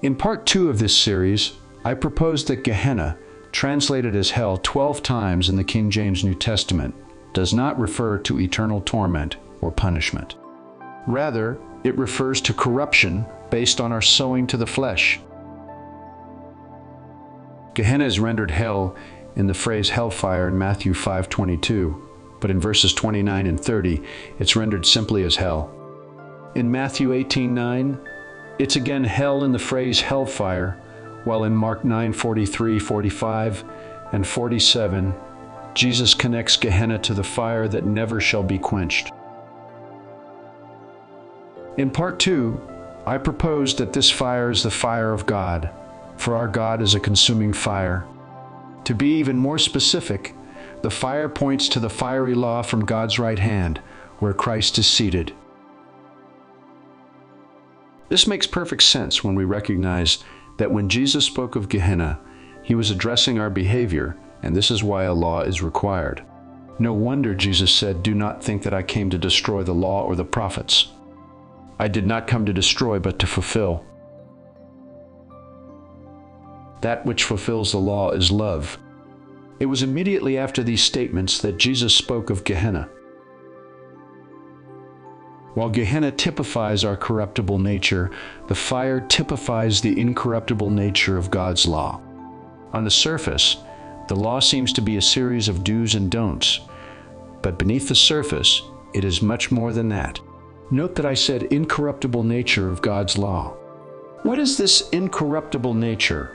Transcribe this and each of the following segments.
In part 2 of this series, I propose that Gehenna, translated as hell 12 times in the King James New Testament, does not refer to eternal torment or punishment. Rather, it refers to corruption based on our sowing to the flesh. Gehenna is rendered hell in the phrase hellfire in Matthew 5:22, but in verses 29 and 30, it's rendered simply as hell. In Matthew 18:9, it's again hell in the phrase hellfire, while in Mark 9:43, 45, and 47, Jesus connects Gehenna to the fire that never shall be quenched. In part 2, I propose that this fire is the fire of God, for our God is a consuming fire. To be even more specific, the fire points to the fiery law from God's right hand, where Christ is seated. This makes perfect sense when we recognize that when Jesus spoke of Gehenna, he was addressing our behavior, and this is why a law is required. No wonder Jesus said, "Do not think that I came to destroy the law or the prophets. I did not come to destroy, but to fulfill." That which fulfills the law is love. It was immediately after these statements that Jesus spoke of Gehenna. While Gehenna typifies our corruptible nature, the fire typifies the incorruptible nature of God's law. On the surface, the law seems to be a series of do's and don'ts, but beneath the surface, it is much more than that. Note that I said incorruptible nature of God's law. What is this incorruptible nature?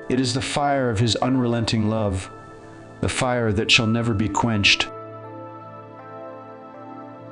It is the fire of his unrelenting love, the fire that shall never be quenched.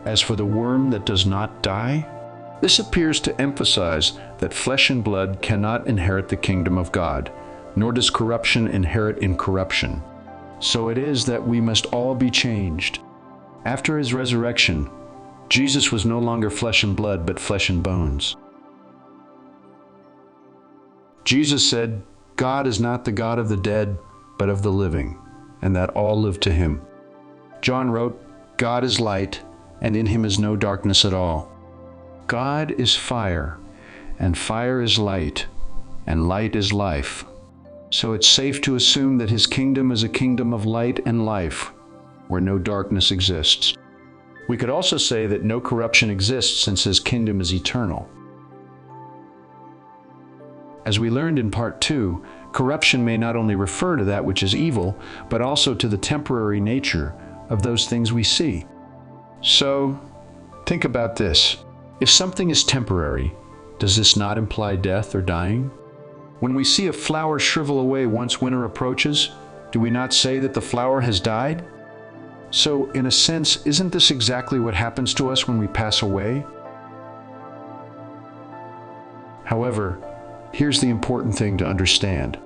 As for the worm that does not die, this appears to emphasize that flesh and blood cannot inherit the kingdom of God, nor does corruption inherit incorruption. So it is that we must all be changed. After his resurrection, Jesus was no longer flesh and blood, but flesh and bones. Jesus said, "God is not the God of the dead, but of the living, and that all live to him." John wrote, "God is light, and in him is no darkness at all." God is fire, and fire is light, and light is life. So it's safe to assume that his kingdom is a kingdom of light and life, where no darkness exists. We could also say that no corruption exists since his kingdom is eternal. As we learned in part 2, corruption may not only refer to that which is evil, but also to the temporary nature of those things we see. So, think about this. If something is temporary, does this not imply death or dying? When we see a flower shrivel away once winter approaches, do we not say that the flower has died? So, in a sense, isn't this exactly what happens to us when we pass away? However, here's the important thing to understand.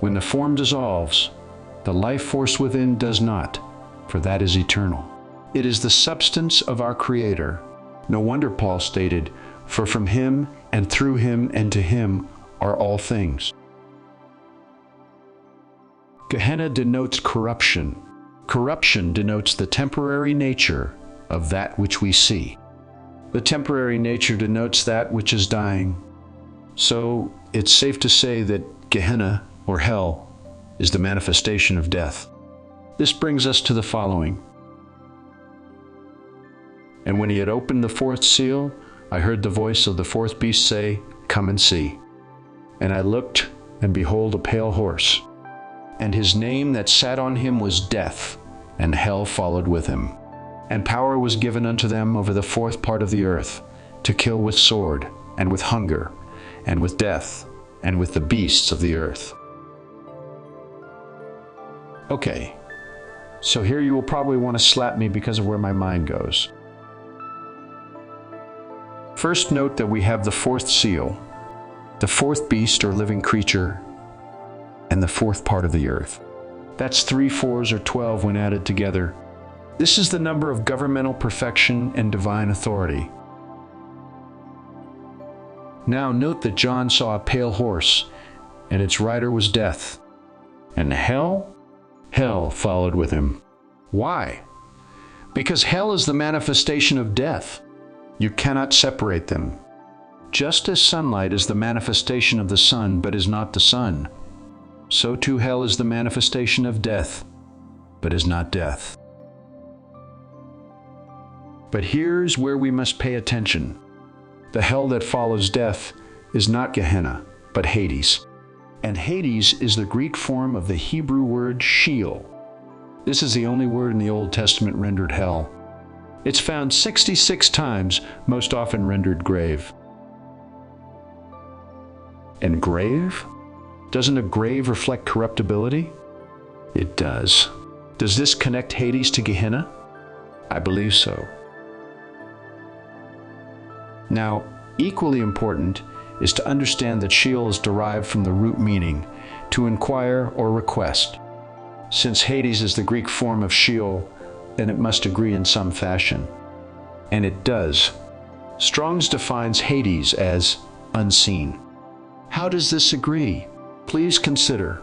When the form dissolves, the life force within does not, for that is eternal. It is the substance of our Creator. No wonder Paul stated, "For from him and through him and to him are all things." Gehenna denotes corruption. Corruption denotes the temporary nature of that which we see. The temporary nature denotes that which is dying. So it's safe to say that Gehenna, or hell, is the manifestation of death. This brings us to the following. "And when he had opened the fourth seal, I heard the voice of the fourth beast say, 'Come and see.' And I looked, and behold, a pale horse. And his name that sat on him was Death, and hell followed with him. And power was given unto them over the fourth part of the earth, to kill with sword, and with hunger, and with death, and with the beasts of the earth." Okay, so here you will probably want to slap me because of where my mind goes. First, note that we have the fourth seal, the fourth beast or living creature, and the fourth part of the earth. That's 3 4s or 12 when added together. This is the number of governmental perfection and divine authority. Now note that John saw a pale horse, and its rider was Death. And hell followed with him. Why? Because hell is the manifestation of death. You cannot separate them. Just as sunlight is the manifestation of the sun but is not the sun, so too hell is the manifestation of death but is not death. But here's where we must pay attention. The hell that follows death is not Gehenna, but Hades. And Hades is the Greek form of the Hebrew word Sheol. This is the only word in the Old Testament rendered hell. It's found 66 times, most often rendered grave. And grave? Doesn't a grave reflect corruptibility? It does. Does this connect Hades to Gehenna? I believe so. Now, equally important is to understand that Sheol is derived from the root meaning, to inquire or request. Since Hades is the Greek form of Sheol, then it must agree in some fashion. And it does. Strong's defines Hades as unseen. How does this agree? Please consider.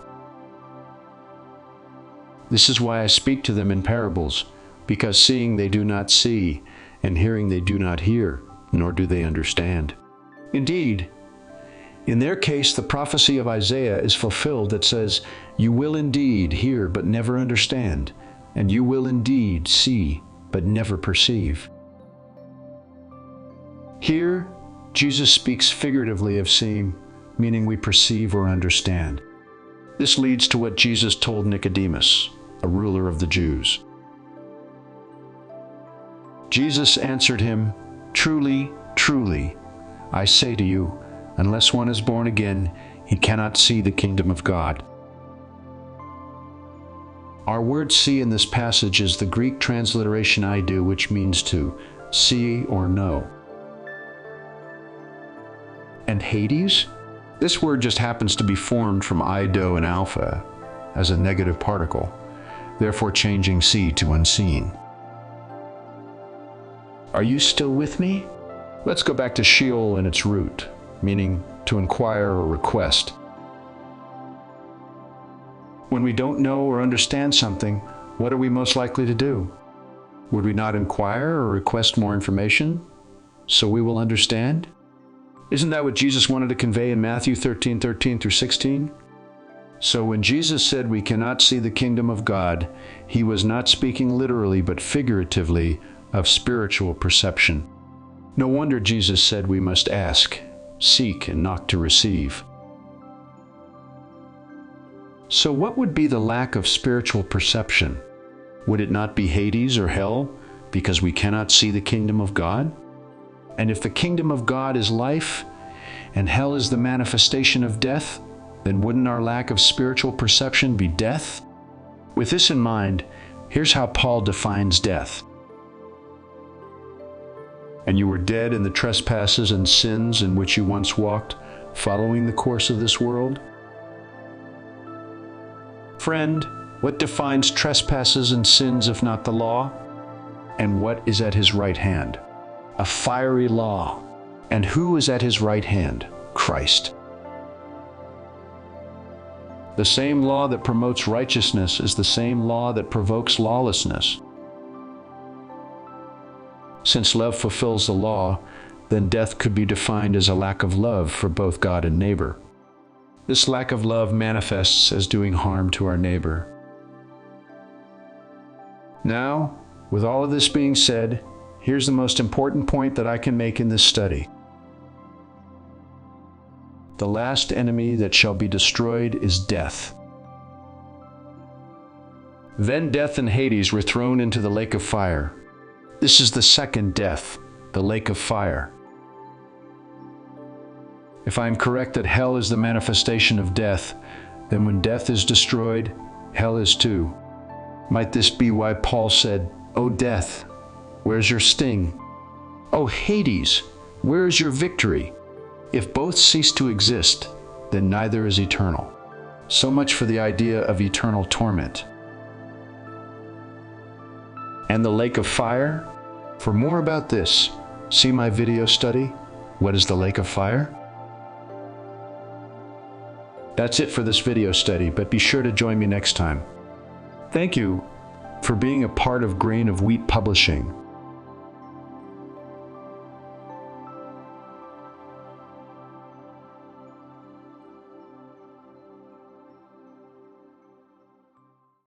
This is why I speak to them in parables, because seeing they do not see, and hearing they do not hear, nor do they understand. Indeed, in their case, the prophecy of Isaiah is fulfilled that says, "You will indeed hear but never understand, and you will indeed see but never perceive." Here, Jesus speaks figuratively of seeing, meaning we perceive or understand. This leads to what Jesus told Nicodemus, a ruler of the Jews. Jesus answered him, "Truly, truly, I say to you, unless one is born again, he cannot see the kingdom of God." Our word "see" in this passage is the Greek transliteration "eido," which means to see or know. And Hades? This word just happens to be formed from eido and alpha as a negative particle, therefore changing "see" to unseen. Are you still with me? Let's go back to Sheol and its root, meaning to inquire or request. When we don't know or understand something, what are we most likely to do? Would we not inquire or request more information so we will understand? Isn't that what Jesus wanted to convey in Matthew 13:13 through 16? So when Jesus said we cannot see the kingdom of God, he was not speaking literally but figuratively of spiritual perception. No wonder Jesus said we must ask, seek, and knock to receive. So what would be the lack of spiritual perception? Would it not be Hades or hell because we cannot see the kingdom of God? And if the kingdom of God is life and hell is the manifestation of death, then wouldn't our lack of spiritual perception be death? With this in mind, here's how Paul defines death. "And you were dead in the trespasses and sins in which you once walked, following the course of this world." Friend, what defines trespasses and sins if not the law? And what is at his right hand? A fiery law. And who is at his right hand? Christ. The same law that promotes righteousness is the same law that provokes lawlessness. Since love fulfills the law, then death could be defined as a lack of love for both God and neighbor. This lack of love manifests as doing harm to our neighbor. Now, with all of this being said, here's the most important point that I can make in this study. The last enemy that shall be destroyed is death. Then death and Hades were thrown into the lake of fire. This is the second death, the lake of fire. If I am correct that hell is the manifestation of death, then when death is destroyed, hell is too. Might this be why Paul said, "O death, where's your sting? O Hades, where is your victory? If both cease to exist, then neither is eternal." So much for the idea of eternal torment. And the lake of fire? For more about this, see my video study, What is the Lake of Fire? That's it for this video study, but be sure to join me next time. Thank you for being a part of Grain of Wheat Publishing.